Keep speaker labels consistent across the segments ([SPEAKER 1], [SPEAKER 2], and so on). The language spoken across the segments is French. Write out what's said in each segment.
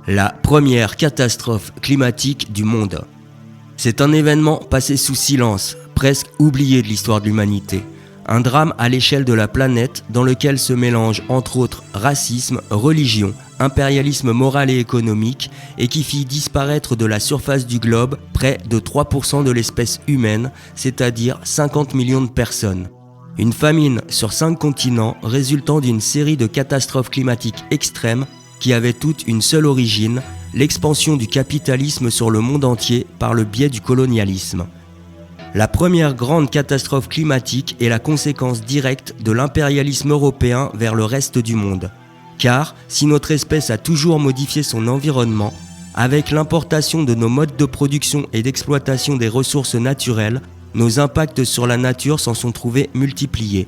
[SPEAKER 1] la première catastrophe climatique du monde. C'est un événement passé sous silence, presque oublié de l'histoire de l'humanité. Un drame à l'échelle de la planète dans lequel se mélangent entre autres racisme, religion, impérialisme moral et économique et qui fit disparaître de la surface du globe près de 3% de l'espèce humaine, c'est-à-dire 50 millions de personnes. Une famine sur 5 continents résultant d'une série de catastrophes climatiques extrêmes qui avaient toutes une seule origine, l'expansion du capitalisme sur le monde entier par le biais du colonialisme. La première grande catastrophe climatique est la conséquence directe de l'impérialisme européen vers le reste du monde. Car si notre espèce a toujours modifié son environnement, avec l'importation de nos modes de production et d'exploitation des ressources naturelles, nos impacts sur la nature s'en sont trouvés multipliés.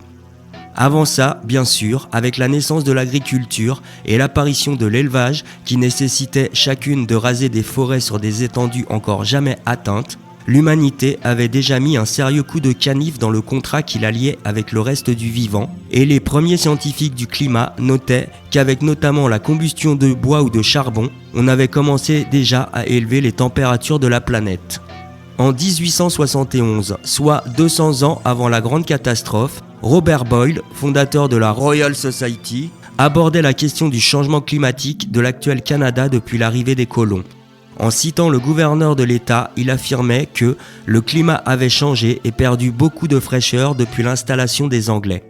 [SPEAKER 1] Avant ça, bien sûr, avec la naissance de l'agriculture et l'apparition de l'élevage qui nécessitait chacune de raser des forêts sur des étendues encore jamais atteintes, l'humanité avait déjà mis un sérieux coup de canif dans le contrat qui la liait avec le reste du vivant, et les premiers scientifiques du climat notaient qu'avec notamment la combustion de bois ou de charbon, on avait commencé déjà à élever les températures de la planète. En 1871, soit 200 ans avant la grande catastrophe, Robert Boyle, fondateur de la Royal Society, abordait la question du changement climatique de l'actuel Canada depuis l'arrivée des colons. En citant le gouverneur de l'État, il affirmait que le climat avait changé et perdu beaucoup de fraîcheur depuis l'installation des Anglais.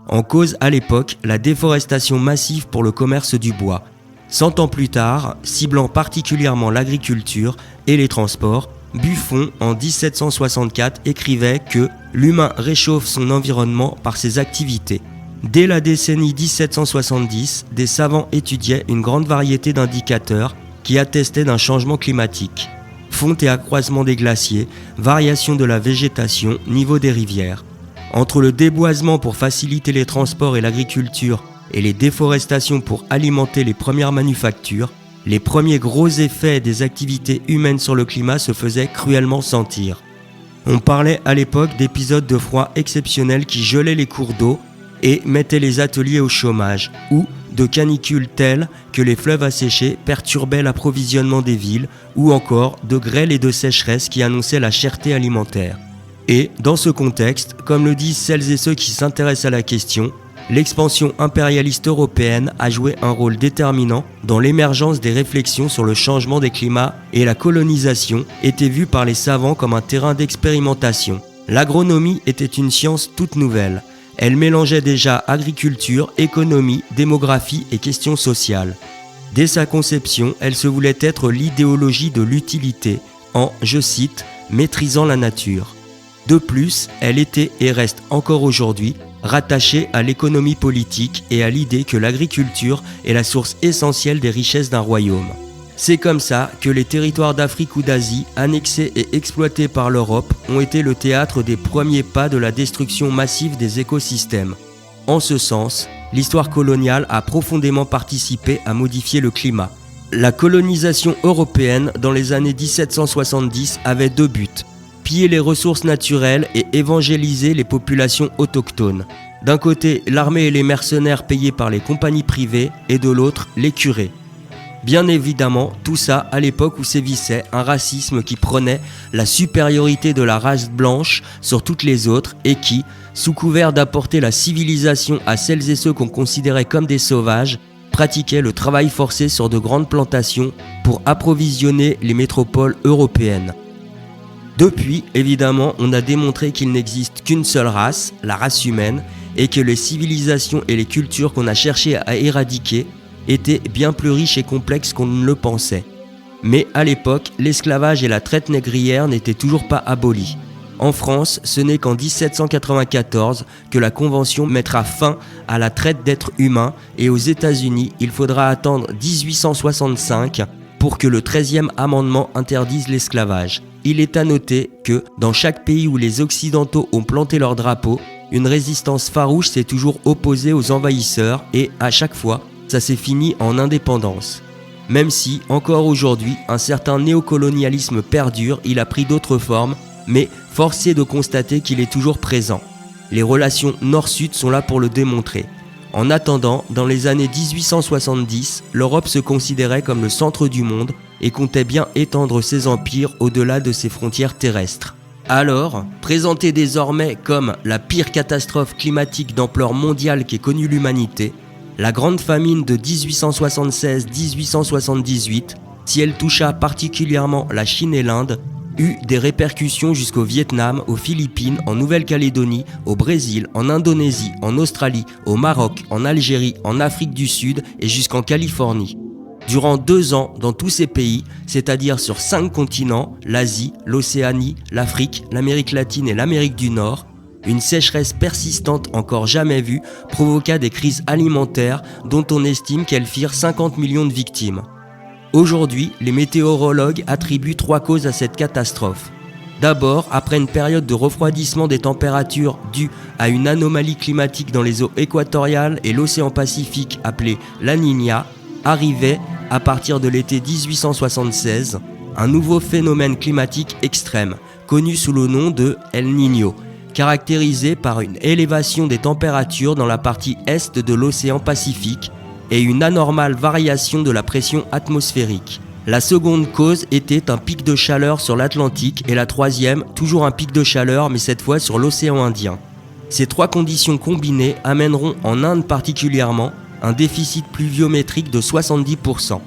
[SPEAKER 1] En cause à l'époque, la déforestation massive pour le commerce du bois. 100 ans plus tard, ciblant particulièrement l'agriculture et les transports, Buffon, en 1764, écrivait que l'humain réchauffe son environnement par ses activités. Dès la décennie 1770, des savants étudiaient une grande variété d'indicateurs qui attestaient d'un changement climatique. Fonte et accroissement des glaciers, variation de la végétation, niveau des rivières. Entre le déboisement pour faciliter les transports et l'agriculture et les déforestations pour alimenter les premières manufactures, les premiers gros effets des activités humaines sur le climat se faisaient cruellement sentir. On parlait à l'époque d'épisodes de froid exceptionnels qui gelaient les cours d'eau et mettaient les ateliers au chômage, ou de canicules telles que les fleuves asséchés perturbaient l'approvisionnement des villes, ou encore de grêle et de sécheresse qui annonçaient la cherté alimentaire. Et, dans ce contexte, comme le disent celles et ceux qui s'intéressent à la question, l'expansion impérialiste européenne a joué un rôle déterminant dans l'émergence des réflexions sur le changement des climats et la colonisation était vue par les savants comme un terrain d'expérimentation. L'agronomie était une science toute nouvelle. Elle mélangeait déjà agriculture, économie, démographie et questions sociales. Dès sa conception, elle se voulait être l'idéologie de l'utilité en, je cite, « maîtrisant la nature ». De plus, elle était et reste encore aujourd'hui rattachée à l'économie politique et à l'idée que l'agriculture est la source essentielle des richesses d'un royaume. C'est comme ça que les territoires d'Afrique ou d'Asie, annexés et exploités par l'Europe, ont été le théâtre des premiers pas de la destruction massive des écosystèmes. En ce sens, l'histoire coloniale a profondément participé à modifier le climat. La colonisation européenne dans les années 1770 avait 2 buts. Piller les ressources naturelles et évangéliser les populations autochtones. D'un côté, l'armée et les mercenaires payés par les compagnies privées et de l'autre, les curés. Bien évidemment, tout ça à l'époque où sévissait un racisme qui prenait la supériorité de la race blanche sur toutes les autres et qui, sous couvert d'apporter la civilisation à celles et ceux qu'on considérait comme des sauvages, pratiquait le travail forcé sur de grandes plantations pour approvisionner les métropoles européennes. Depuis, évidemment, on a démontré qu'il n'existe qu'une seule race, la race humaine, et que les civilisations et les cultures qu'on a cherché à éradiquer étaient bien plus riches et complexes qu'on ne le pensait. Mais à l'époque, l'esclavage et la traite négrière n'étaient toujours pas abolis. En France, ce n'est qu'en 1794 que la Convention mettra fin à la traite d'êtres humains et aux États-Unis, il faudra attendre 1865 pour que le 13e amendement interdise l'esclavage. Il est à noter que, dans chaque pays où les Occidentaux ont planté leur drapeau, une résistance farouche s'est toujours opposée aux envahisseurs et, à chaque fois, ça s'est fini en indépendance. Même si, encore aujourd'hui, un certain néocolonialisme perdure, il a pris d'autres formes, mais force est de constater qu'il est toujours présent. Les relations Nord-Sud sont là pour le démontrer. En attendant, dans les années 1870, l'Europe se considérait comme le centre du monde et comptait bien étendre ses empires au-delà de ses frontières terrestres. Alors, présentée désormais comme la pire catastrophe climatique d'ampleur mondiale qu'ait connue l'humanité, la grande famine de 1876-1878, si elle toucha particulièrement la Chine et l'Inde, eut des répercussions jusqu'au Vietnam, aux Philippines, en Nouvelle-Calédonie, au Brésil, en Indonésie, en Australie, au Maroc, en Algérie, en Afrique du Sud et jusqu'en Californie. Durant 2 ans, dans tous ces pays, c'est-à-dire sur 5 continents, l'Asie, l'Océanie, l'Afrique, l'Amérique latine et l'Amérique du Nord, une sécheresse persistante encore jamais vue provoqua des crises alimentaires dont on estime qu'elles firent 50 millions de victimes. Aujourd'hui, les météorologues attribuent 3 causes à cette catastrophe. D'abord, après une période de refroidissement des températures due à une anomalie climatique dans les eaux équatoriales et l'océan Pacifique appelée La Niña, arrivait, à partir de l'été 1876, un nouveau phénomène climatique extrême, connu sous le nom de El Niño, caractérisé par une élévation des températures dans la partie est de l'océan Pacifique et une anormale variation de la pression atmosphérique. La seconde cause était un pic de chaleur sur l'Atlantique et la troisième, toujours un pic de chaleur mais cette fois sur l'océan Indien. Ces 3 conditions combinées amèneront en Inde particulièrement un déficit pluviométrique de 70%.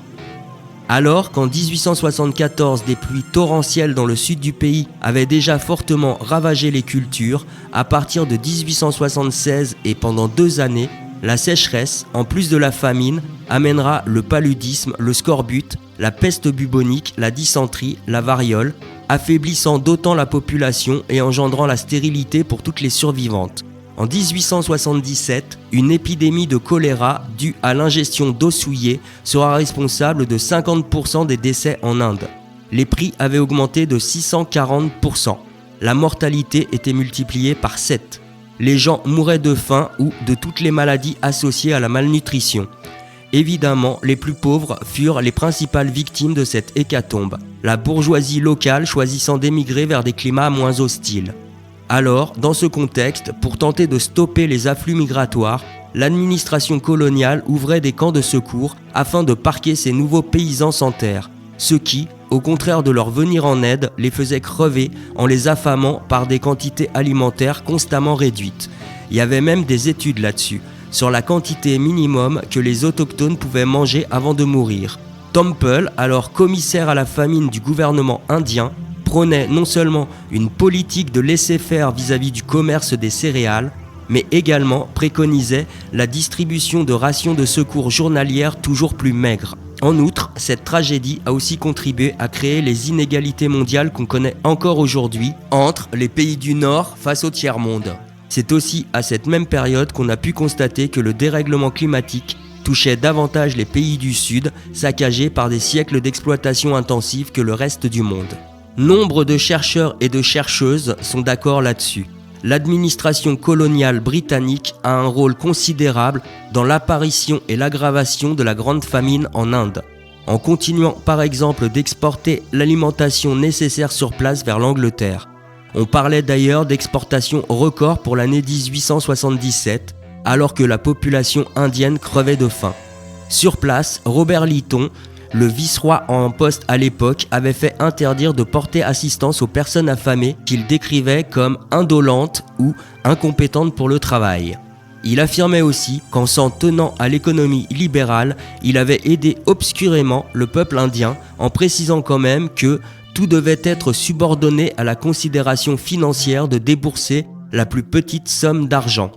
[SPEAKER 1] Alors qu'en 1874, des pluies torrentielles dans le sud du pays avaient déjà fortement ravagé les cultures, à partir de 1876 et pendant 2 années, la sécheresse, en plus de la famine, amènera le paludisme, le scorbut, la peste bubonique, la dysenterie, la variole, affaiblissant d'autant la population et engendrant la stérilité pour toutes les survivantes. En 1877, une épidémie de choléra due à l'ingestion d'eau souillée sera responsable de 50% des décès en Inde. Les prix avaient augmenté de 640%. La mortalité était multipliée par 7. Les gens mouraient de faim ou de toutes les maladies associées à la malnutrition. Évidemment, les plus pauvres furent les principales victimes de cette hécatombe, la bourgeoisie locale choisissant d'émigrer vers des climats moins hostiles. Alors, dans ce contexte, pour tenter de stopper les afflux migratoires, l'administration coloniale ouvrait des camps de secours afin de parquer ces nouveaux paysans sans terre, ce qui, au contraire de leur venir en aide, les faisait crever en les affamant par des quantités alimentaires constamment réduites. Il y avait même des études là-dessus, sur la quantité minimum que les autochtones pouvaient manger avant de mourir. Temple, alors commissaire à la famine du gouvernement indien, prônait non seulement une politique de laisser-faire vis-à-vis du commerce des céréales, mais également préconisait la distribution de rations de secours journalières toujours plus maigres. En outre, cette tragédie a aussi contribué à créer les inégalités mondiales qu'on connaît encore aujourd'hui entre les pays du Nord face au tiers-monde. C'est aussi à cette même période qu'on a pu constater que le dérèglement climatique touchait davantage les pays du Sud, saccagés par des siècles d'exploitation intensive que le reste du monde. Nombre de chercheurs et de chercheuses sont d'accord là-dessus. L'administration coloniale britannique a un rôle considérable dans l'apparition et l'aggravation de la grande famine en Inde, en continuant par exemple d'exporter l'alimentation nécessaire sur place vers l'Angleterre. On parlait d'ailleurs d'exportation record pour l'année 1877, alors que la population indienne crevait de faim. Sur place, Robert Lytton, le vice-roi en poste à l'époque, avait fait interdire de porter assistance aux personnes affamées qu'il décrivait comme indolentes ou incompétentes pour le travail. Il affirmait aussi qu'en s'en tenant à l'économie libérale, il avait aidé obscurément le peuple indien en précisant quand même que tout devait être subordonné à la considération financière de débourser la plus petite somme d'argent.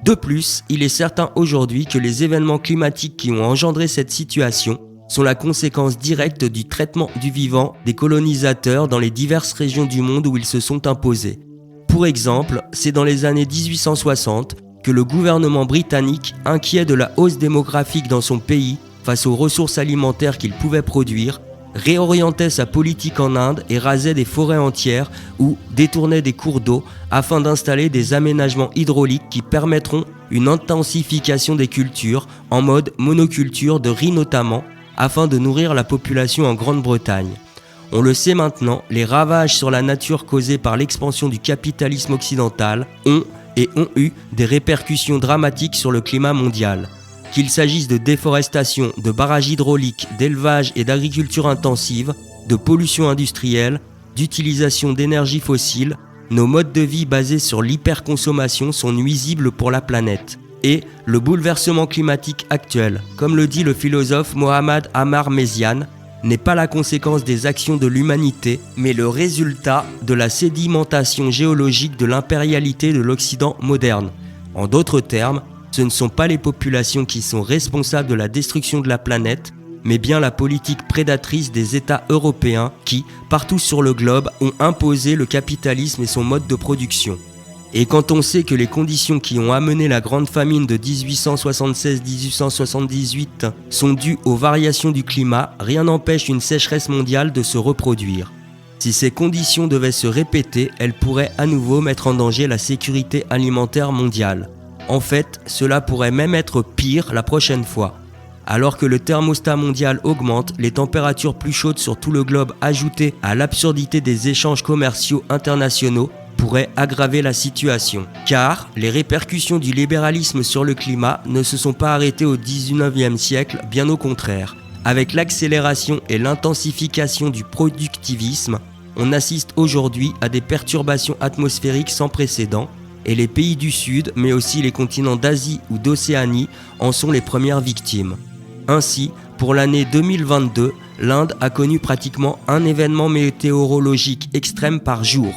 [SPEAKER 1] De plus, il est certain aujourd'hui que les événements climatiques qui ont engendré cette situation sont la conséquence directe du traitement du vivant des colonisateurs dans les diverses régions du monde où ils se sont imposés. Pour exemple, c'est dans les années 1860 que le gouvernement britannique, inquiet de la hausse démographique dans son pays face aux ressources alimentaires qu'il pouvait produire, réorientait sa politique en Inde et rasait des forêts entières ou détournait des cours d'eau afin d'installer des aménagements hydrauliques qui permettront une intensification des cultures en mode monoculture de riz notamment, afin de nourrir la population en Grande-Bretagne. On le sait maintenant, les ravages sur la nature causés par l'expansion du capitalisme occidental ont et ont eu des répercussions dramatiques sur le climat mondial. Qu'il s'agisse de déforestation, de barrages hydrauliques, d'élevage et d'agriculture intensive, de pollution industrielle, d'utilisation d'énergie fossile, nos modes de vie basés sur l'hyperconsommation sont nuisibles pour la planète. Et le bouleversement climatique actuel, comme le dit le philosophe Mohammad Ammar Messian, n'est pas la conséquence des actions de l'humanité, mais le résultat de la sédimentation géologique de l'impérialité de l'Occident moderne. En d'autres termes, ce ne sont pas les populations qui sont responsables de la destruction de la planète, mais bien la politique prédatrice des États européens qui, partout sur le globe, ont imposé le capitalisme et son mode de production. Et quand on sait que les conditions qui ont amené la grande famine de 1876-1878 sont dues aux variations du climat, rien n'empêche une sécheresse mondiale de se reproduire. Si ces conditions devaient se répéter, elles pourraient à nouveau mettre en danger la sécurité alimentaire mondiale. En fait, cela pourrait même être pire la prochaine fois. Alors que le thermostat mondial augmente, les températures plus chaudes sur tout le globe ajoutées à l'absurdité des échanges commerciaux internationaux pourraient aggraver la situation. Car les répercussions du libéralisme sur le climat ne se sont pas arrêtées au XIXe siècle, bien au contraire. Avec l'accélération et l'intensification du productivisme, on assiste aujourd'hui à des perturbations atmosphériques sans précédent, et les pays du Sud, mais aussi les continents d'Asie ou d'Océanie, en sont les premières victimes. Ainsi, pour l'année 2022, l'Inde a connu pratiquement un événement météorologique extrême par jour,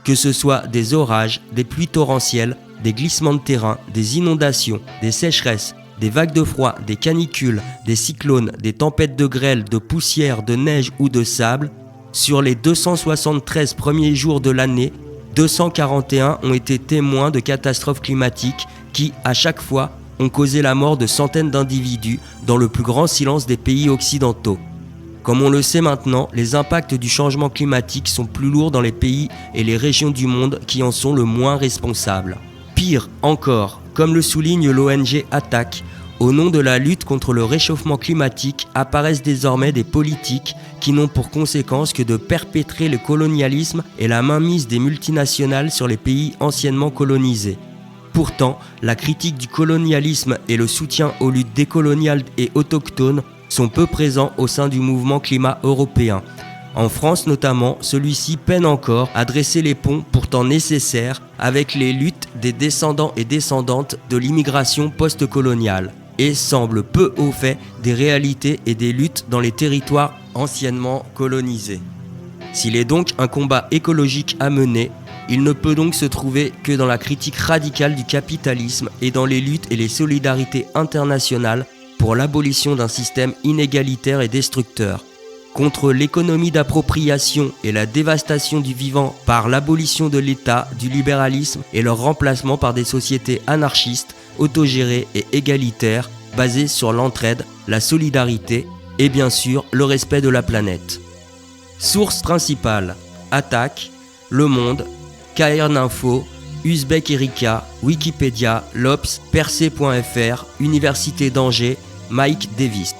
[SPEAKER 1] que ce soit des orages, des pluies torrentielles, des glissements de terrain, des inondations, des sécheresses, des vagues de froid, des canicules, des cyclones, des tempêtes de grêle, de poussière, de neige ou de sable. Sur les 273 premiers jours de l'année, 241 ont été témoins de catastrophes climatiques qui, à chaque fois, ont causé la mort de centaines d'individus dans le plus grand silence des pays occidentaux. Comme on le sait maintenant, les impacts du changement climatique sont plus lourds dans les pays et les régions du monde qui en sont le moins responsables. Pire encore, comme le souligne l'ONG ATTAC, au nom de la lutte contre le réchauffement climatique apparaissent désormais des politiques qui n'ont pour conséquence que de perpétrer le colonialisme et la mainmise des multinationales sur les pays anciennement colonisés. Pourtant, la critique du colonialisme et le soutien aux luttes décoloniales et autochtones sont peu présents au sein du mouvement climat européen. En France notamment, celui-ci peine encore à dresser les ponts pourtant nécessaires avec les luttes des descendants et descendantes de l'immigration post-coloniale et semble peu au fait des réalités et des luttes dans les territoires anciennement colonisés. S'il est donc un combat écologique à mener, il ne peut donc se trouver que dans la critique radicale du capitalisme et dans les luttes et les solidarités internationales pour l'abolition d'un système inégalitaire et destructeur, contre l'économie d'appropriation et la dévastation du vivant par l'abolition de l'État, du libéralisme et leur remplacement par des sociétés anarchistes, autogérées et égalitaires, basées sur l'entraide, la solidarité et bien sûr le respect de la planète. Sources principales: Attaque, Le Monde, Cairninfo, Uzbek Erika, Wikipédia, l'Obs, Percé.fr, Université d'Angers, Mike Davis.